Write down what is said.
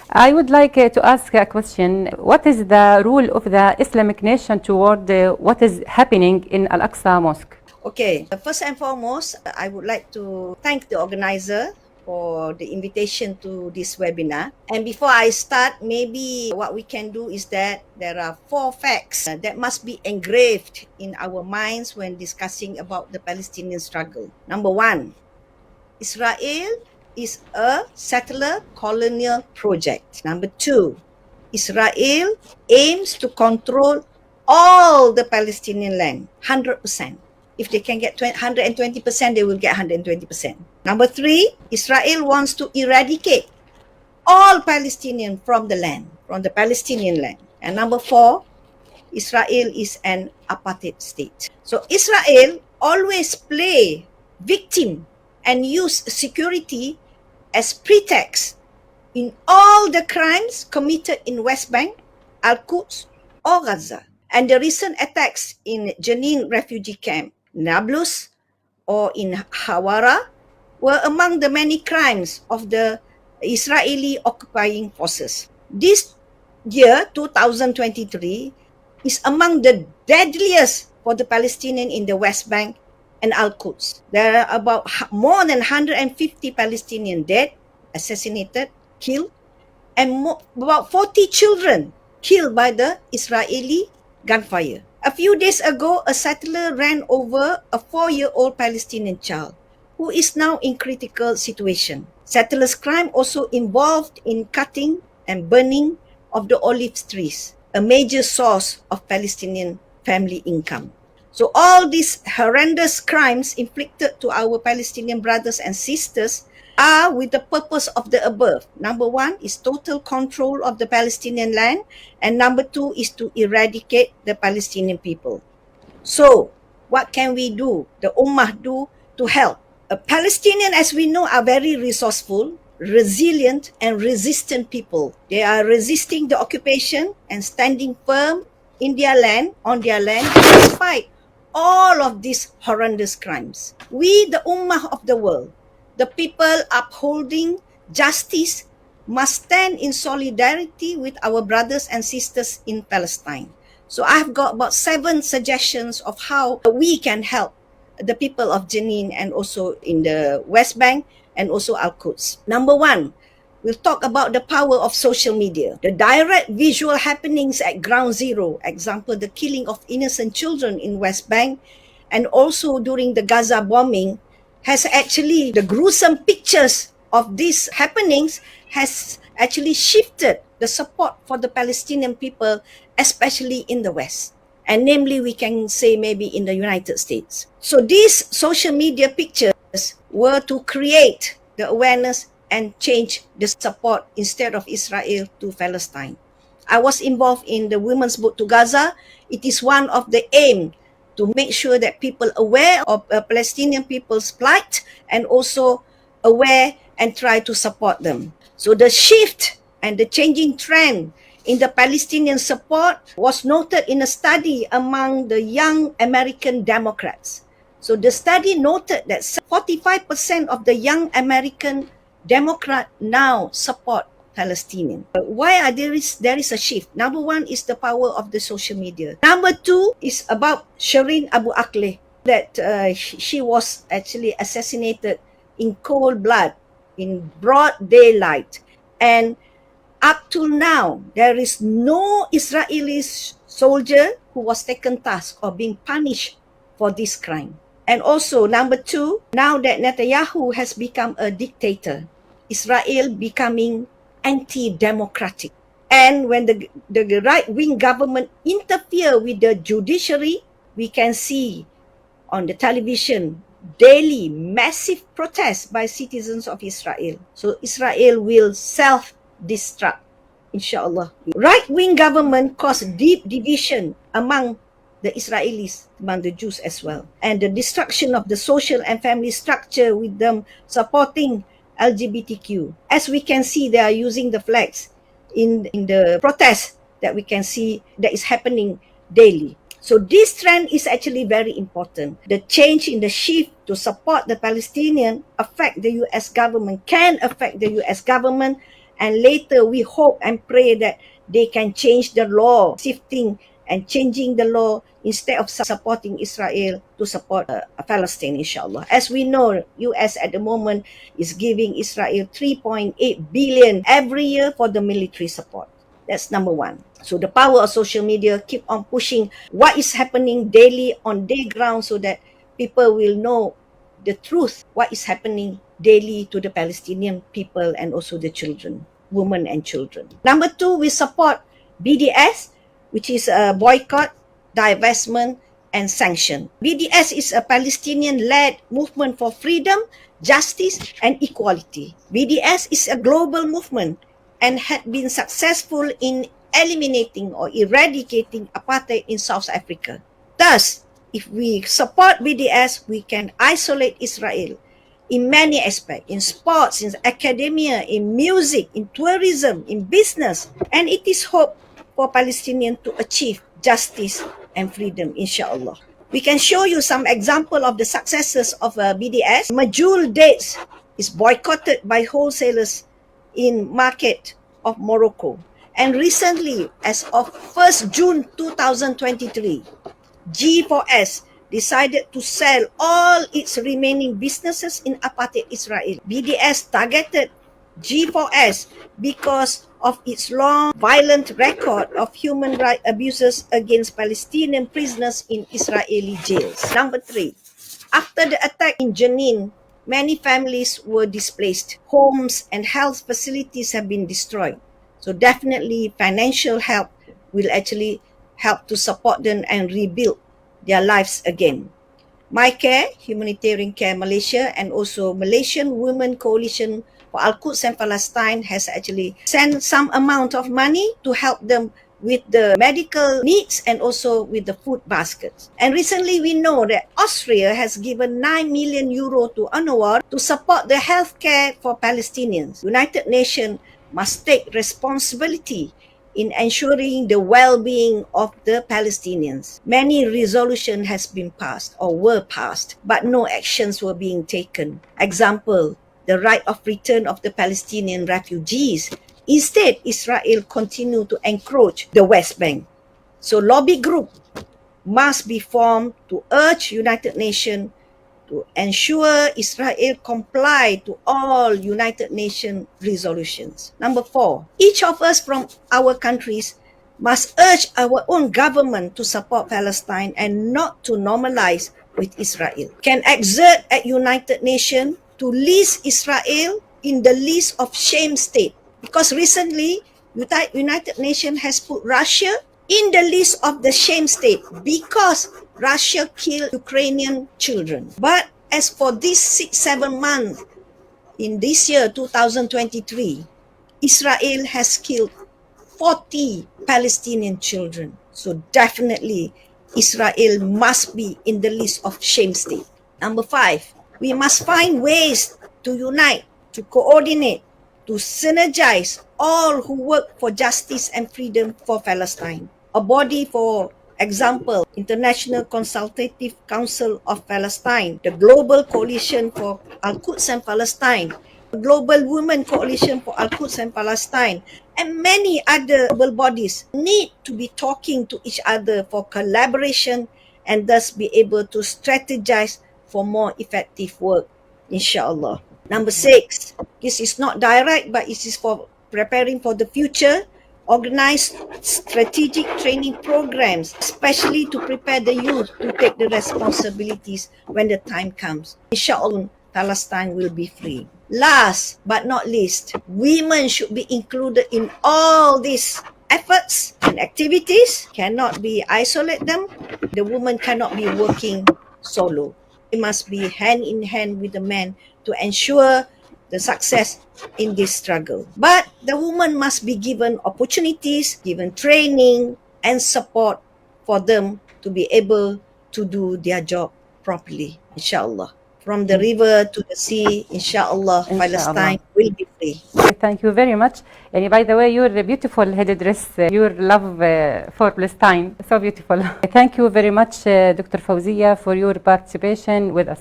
I would like to ask a question. What is the role of the Islamic nation toward what is happening in Al-Aqsa Mosque? Okay, first and foremost, I would like to thank the organizer for the invitation to this webinar. And before I start, maybe what we can do is that there are 4 facts that must be engraved in our minds when discussing about the Palestinian struggle. Number 1, Israel is a settler colonial project. Number 2, Israel aims to control all the Palestinian land, 100%. If they can get 120%, they will get 120%. Number 3, Israel wants to eradicate all Palestinian from the land, from the Palestinian land. And number 4, Israel is an apartheid state. So Israel always play victim and use security as pretext in all the crimes committed in West Bank, Al-Quds, or Gaza. And the recent attacks in Jenin refugee camp, Nablus, or in Hawara were among the many crimes of the Israeli occupying forces. This year, 2023, is among the deadliest for the Palestinians in the West Bank and Al-Quds. There are about more than 150 Palestinians dead, assassinated, killed, and about 40 children killed by the Israeli gunfire. A few days ago, a settler ran over a 4-year-old Palestinian child who is now in critical situation. Settlers' crime also involved in cutting and burning of the olive trees, a major source of Palestinian family income. So all these horrendous crimes inflicted to our Palestinian brothers and sisters are with the purpose of the above. Number 1 is total control of the Palestinian land, and number 2 is to eradicate the Palestinian people. So, what can we do, the Ummah do to help? Palestinians, as we know, are very resourceful, resilient, and resistant people. They are resisting the occupation and standing firm in their land, on their land, despite all of these horrendous crimes. We, the Ummah of the world, the people upholding justice, must stand in solidarity with our brothers and sisters in Palestine. So I've got about 7 suggestions of how we can help the people of Jenin and also in the West Bank and also Al-Quds. Number 1, we'll talk about the power of social media. The direct visual happenings at ground zero, example, the killing of innocent children in West Bank, and also during the Gaza bombing, has actually, the gruesome pictures of these happenings has actually shifted the support for the Palestinian people, especially in the West. And namely, we can say maybe in the United States. So these social media pictures were to create the awareness and change the support instead of Israel to Palestine. I was involved in the Women's Boat to Gaza. It is one of the aim to make sure that people aware of Palestinian people's plight and also aware and try to support them. So the shift and the changing trend in the Palestinian support was noted in a study among the young American Democrats. So the study noted that 45% of the young American Democrat now support Palestinian. Why there is a shift? Number 1 is the power of the social media. Number 2 is about Shireen Abu Akleh, that she was actually assassinated in cold blood, in broad daylight. And up till now, there is no Israeli soldier who was taken task or being punished for this crime. And also, number 2, now that Netanyahu has become a dictator, Israel becoming anti-democratic. And when the right-wing government interfere with the judiciary, we can see on the television daily massive protests by citizens of Israel. So Israel will self-destruct, inshallah. Right-wing government caused deep division among the Israelis, among the Jews as well. And the destruction of the social and family structure with them supporting LGBTQ. As we can see, they are using the flags in the protests that we can see that is happening daily. So this trend is actually very important. The change in the shift to support the Palestinian affect the US government, can affect the US government And later we hope and pray that they can change the law, shifting and changing the law instead of supporting Israel to support Palestine, inshallah. As we know, US at the moment is giving Israel 3.8 billion every year for the military support. That's number one. So the power of social media keep on pushing what is happening daily on day ground so that people will know the truth, what is happening daily to the Palestinian people and also the children, women and children. Number two, we support BDS, which is a boycott, divestment, and sanction. BDS is a Palestinian-led movement for freedom, justice, and equality. BDS is a global movement and had been successful in eliminating or eradicating apartheid in South Africa. Thus, if we support BDS, we can isolate Israel in many aspects, in sports, in academia, in music, in tourism, in business, and it is hope for Palestinians to achieve justice and freedom, inshallah. We can show you some example of the successes of BDS. Majul dates is boycotted by wholesalers in market of Morocco. And recently, as of 1st June 2023, G4S decided to sell all its remaining businesses in apartheid Israel. BDS targeted G4S because of its long, violent record of human rights abuses against Palestinian prisoners in Israeli jails. Number three, after the attack in Jenin, many families were displaced. Homes and health facilities have been destroyed. So definitely financial help will actually help to support them and rebuild their lives again. My Care, Humanitarian Care Malaysia, and also Malaysian Women Coalition for Al-Quds and Palestine has actually sent some amount of money to help them with the medical needs and also with the food baskets. And recently we know that Austria has given 9 million euro to UNRWA to support the healthcare for Palestinians. United Nations must take responsibility in ensuring the well-being of the Palestinians. Many resolutions has been passed or were passed, but no actions were being taken. Example, the right of return of the Palestinian refugees. Instead, Israel continued to encroach the West Bank. So lobby group must be formed to urge United Nations to ensure Israel comply to all United Nations resolutions. Number four, each of us from our countries must urge our own government to support Palestine and not to normalize with Israel. Can exert at United Nations to list Israel in the list of shame state. Because recently, United Nations has put Russia in the list of the shame state because Russia killed Ukrainian children. But as for these 6-7 months in this year, 2023, Israel has killed 40 Palestinian children. So definitely, Israel must be in the list of shame state. Number five, we must find ways to unite, to coordinate, to synergize all who work for justice and freedom for Palestine. A body, for example, International Consultative Council of Palestine, the Global Coalition for Al-Quds and Palestine, the Global Women Coalition for Al-Quds and Palestine, and many other global bodies need to be talking to each other for collaboration and thus be able to strategize for more effective work, inshallah. Number six, this is not direct, but it is for preparing for the future. Organize strategic training programs, especially to prepare the youth to take the responsibilities when the time comes. Inshallah, Palestine will be free. Last but not least, women should be included in all these efforts and activities. Cannot be isolate them. The woman cannot be working solo. It must be hand in hand with the men to ensure the success in this struggle. But the woman must be given opportunities, given training and support for them to be able to do their job properly, inshallah. From the river to the sea, inshallah, Palestine will be free. Thank you very much. And by the way, your beautiful headdress, your love for Palestine, so beautiful. Thank you very much, Dr. Fauziah, for your participation with us.